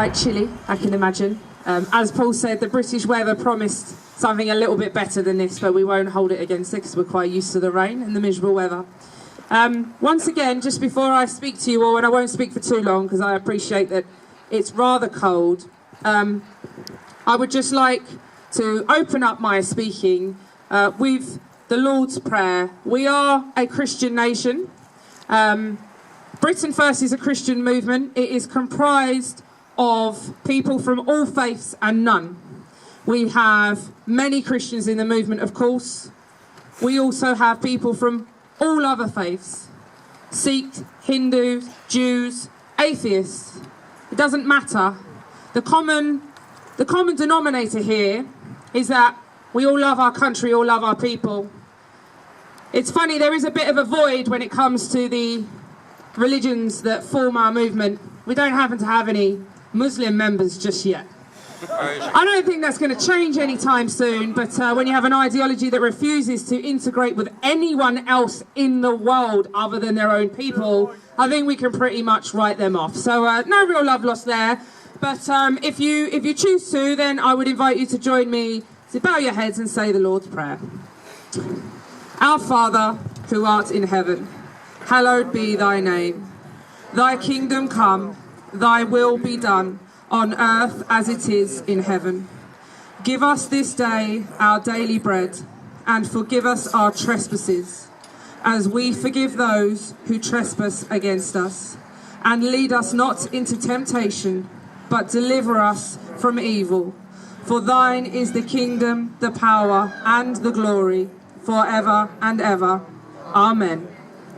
quite chilly, I can imagine. As Paul said, the British weather promised something a little bit better than this, but we won't hold it against it because we're quite used to the rain and the miserable weather. Once again, just before I speak to you all, and I won't speak for too long because I appreciate that it's rather cold, I would just like to open up my speaking with the Lord's Prayer. We are a Christian nation. Britain First is a Christian movement. It is comprised of people from all faiths and none. We have many Christians in the movement, of course. We also have people from all other faiths. Sikhs, Hindus, Jews, atheists. It doesn't matter. The common denominator here is that we all love our country, all love our people. It's funny, there is a bit of a void when it comes to the religions that form our movement. We don't happen to have any Muslim members just yet. I don't think that's going to change anytime soon, but when you have an ideology that refuses to integrate with anyone else in the world other than their own people, I think we can pretty much write them off. So no real love lost there. But if you choose to, then I would invite you to join me to bow your heads and say the Lord's Prayer. Our Father, who art in heaven, hallowed be thy name. Thy kingdom come, thy will be done, on earth as it is in heaven. Give us this day our daily bread, and forgive us our trespasses, as we forgive those who trespass against us. And lead us not into temptation, but deliver us from evil. For thine is the kingdom, the power, and the glory, forever and ever. Amen.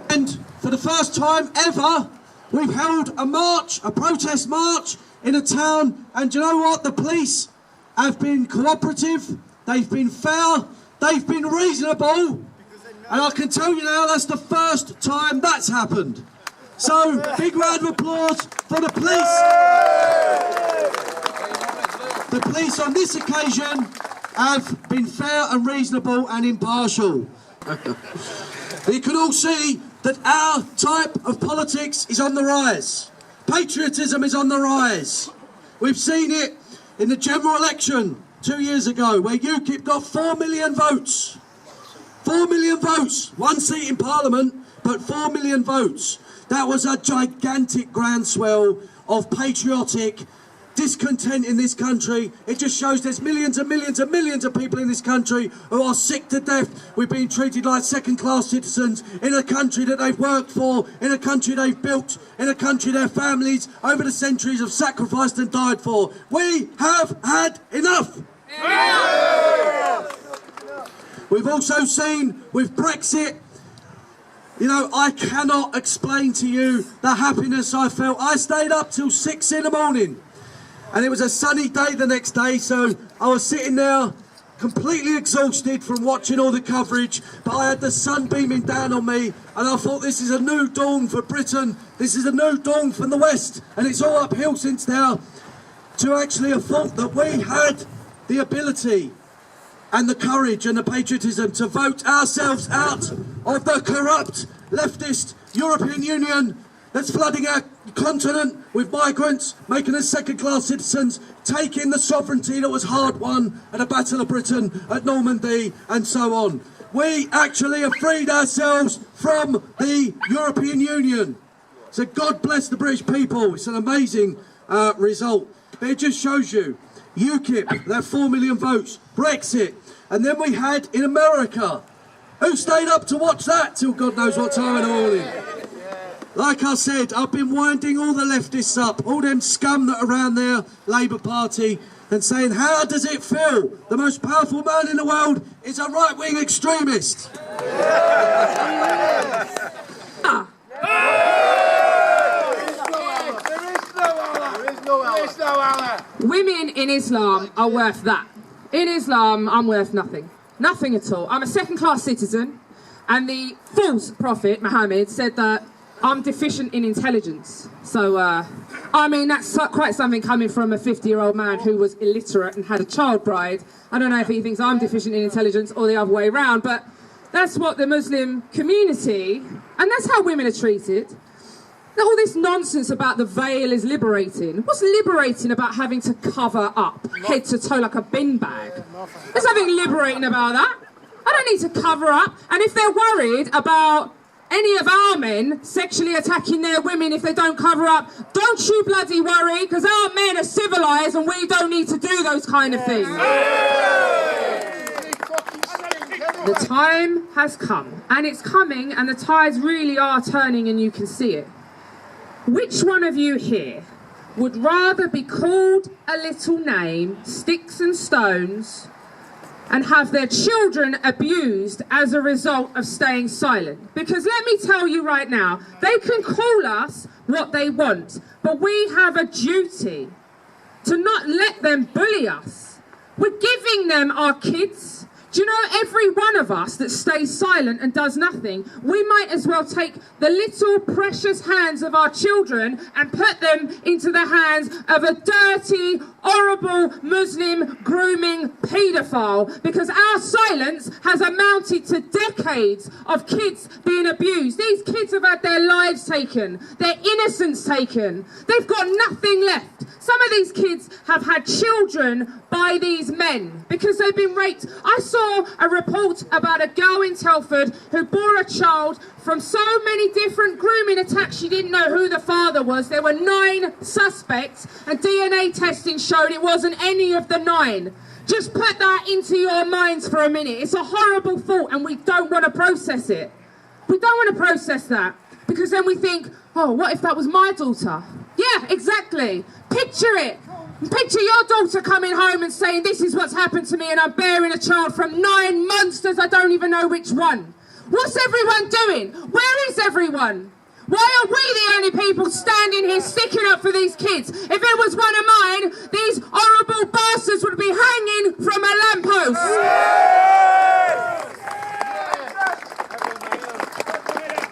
And for the first time ever, we've held a march, a protest march, in a town, and you know what? The police have been cooperative, they've been fair, they've been reasonable, and I can tell you now that's the first time that's happened. So, big round of applause for the police. The police on this occasion have been fair and reasonable and impartial. You can all see that our type of politics is on the rise. Patriotism is on the rise. We've seen it in the general election 2 years ago, where UKIP got 4 million votes. 4 million votes. One seat in Parliament, but 4 million votes. That was a gigantic groundswell of patriotic discontent in this country. It just shows there's millions and millions and millions of people in this country who are sick to death with being treated like second-class citizens in a country that they've worked for, in a country they've built, in a country their families over the centuries have sacrificed and died for. We have had enough. Yeah. We've also seen with Brexit, you know, I cannot explain to you the happiness I felt. I stayed up till 6 in the morning. And it was a sunny day the next day, so I was sitting there completely exhausted from watching all the coverage, but I had the sun beaming down on me, and I thought this is a new dawn for Britain, this is a new dawn from the West, and it's all uphill since now, to actually have thought that we had the ability and the courage and the patriotism to vote ourselves out of the corrupt leftist European Union that's flooding our continent with migrants, making us second-class citizens, taking the sovereignty that was hard won at the Battle of Britain, at Normandy, and so on. We actually have freed ourselves from the European Union. So God bless the British people. It's an amazing result. But it just shows you, UKIP, their 4 million votes, Brexit, and then we had in America. Who stayed up to watch that till God knows what time in the morning? Like I said, I've been winding all the leftists up, all them scum that are around there, Labourparty, and saying, how does it feel? The most powerful man in the world is a right-wing extremist. Women in Islam are worth that. In Islam, I'm worth nothing. Nothing at all. I'm a second-class citizen, and the false prophet, Muhammad, said that I'm deficient in intelligence. So, I mean, that's quite something coming from a 50-year-old man who was illiterate and had a child bride. I don't know if he thinks I'm deficient in intelligence or the other way around, but that's what the Muslim community, and that's how women are treated. All this nonsense about the veil is liberating. What's liberating about having to cover up head to toe like a bin bag? There's nothing liberating about that. I don't need to cover up. And if they're worried about any of our men sexually attacking their women if they don't cover up, don't you bloody worry, because our men are civilised and we don't need to do those kind of things. The time has come, and it's coming, and the tides really are turning, and you can see it. Which one of you here would rather be called a little name, sticks and stones, and have their children abused as a result of staying silent? Because let me tell you right now, they can call us what they want, but we have a duty to not let them bully us. We're giving them our kids. Do you know, every one of us that stays silent and does nothing, we might as well take the little precious hands of our children and put them into the hands of a dirty, horrible Muslim grooming paedophile, because our silence has amounted to decades of kids being abused. These kids have had their lives taken, their innocence taken. They've got nothing left. Some of these kids have had children by these men because they've been raped. I saw a report about a girl in Telford who bore a child from so many different grooming attacks she didn't know who the father was. There were 9 suspects and DNA testing showed it wasn't any of the 9. Just put that into your minds for a minute. It's a horrible thought and we don't want to process it. We don't want to process that because then we think, oh, what if that was my daughter? Yeah, exactly. Picture it. Picture your daughter coming home and saying, this is what's happened to me and I'm bearing a child from 9 monsters, I don't even know which one. What's everyone doing? Where is everyone? Why are we the only people standing here sticking up for these kids? If it was one of mine, these horrible bastards would be hanging from a lamppost.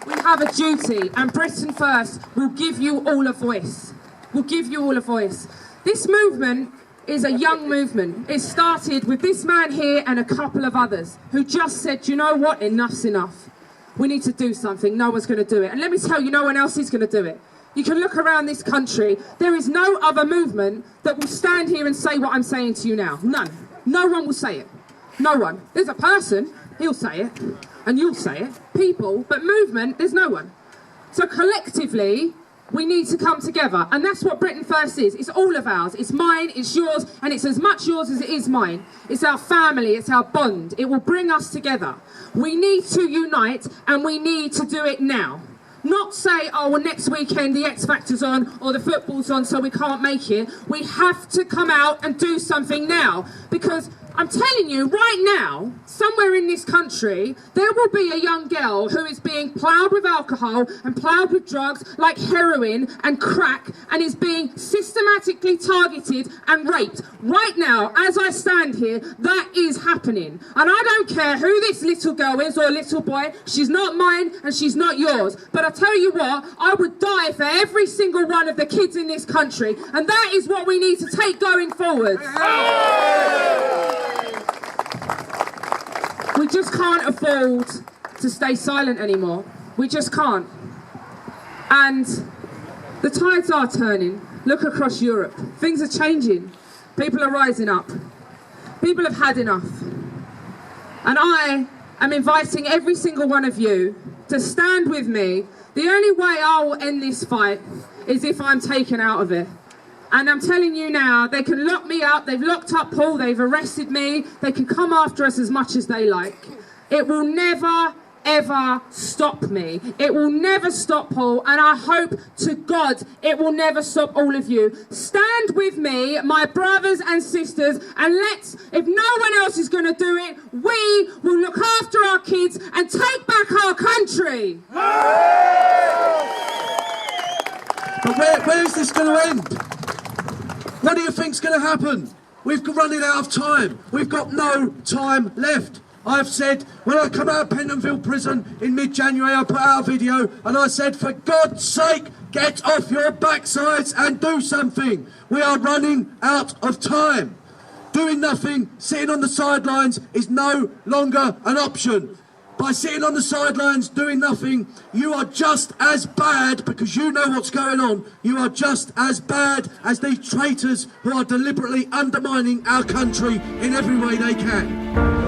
We have a duty, and Britain First will give you all a voice. We'll give you all a voice. This movement is a young movement. It started with this man here and a couple of others who just said, you know what, enough's enough. We need to do something. No one's going to do it. And let me tell you, no one else is going to do it. You can look around this country. There is no other movement that will stand here and say what I'm saying to you now. None. No one will say it. No one. There's a person, he'll say it, and you'll say it. People, but movement, there's no one. So collectively, we need to come together, and that's what Britain First is. It's all of ours. It's mine, it's yours, and it's as much yours as it is mine. It's our family, it's our bond. It will bring us together. We need to unite, and we need to do it now. Not say, oh, well, next weekend the X Factor's on, or the football's on, so we can't make it. We have to come out and do something now, because I'm telling you, right now, somewhere in this country, there will be a young girl who is being ploughed with alcohol and ploughed with drugs like heroin and crack and is being systematically targeted and raped. Right now, as I stand here, that is happening. And I don't care who this little girl is or little boy, she's not mine and she's not yours. But I tell you what, I would die for every single one of the kids in this country. And that is what we need to take going forward. We just can't afford to stay silent anymore. We just can't. And the tides are turning. Look across Europe. Things are changing. People are rising up. People have had enough. And I am inviting every single one of you to stand with me. The only way I will end this fight is if I'm taken out of it. And I'm telling you now, they can lock me up, they've locked up Paul, they've arrested me, they can come after us as much as they like. It will never, ever stop me. It will never stop Paul, and I hope to God it will never stop all of you. Stand with me, my brothers and sisters, and let's, if no one else is going to do it, we will look after our kids and take back our country. But where is this going to end? What do you think's going to happen? We've running out of time. We've got no time left. I've said, when I come out of Pentonville prison in mid-January, I put out a video and I said, for God's sake, get off your backsides and do something. We are running out of time. Doing nothing, sitting on the sidelines is no longer an option. by sitting on the sidelines doing nothing, you are just as bad, because you know what's going on, you are just as bad as these traitors who are deliberately undermining our country in every way they can.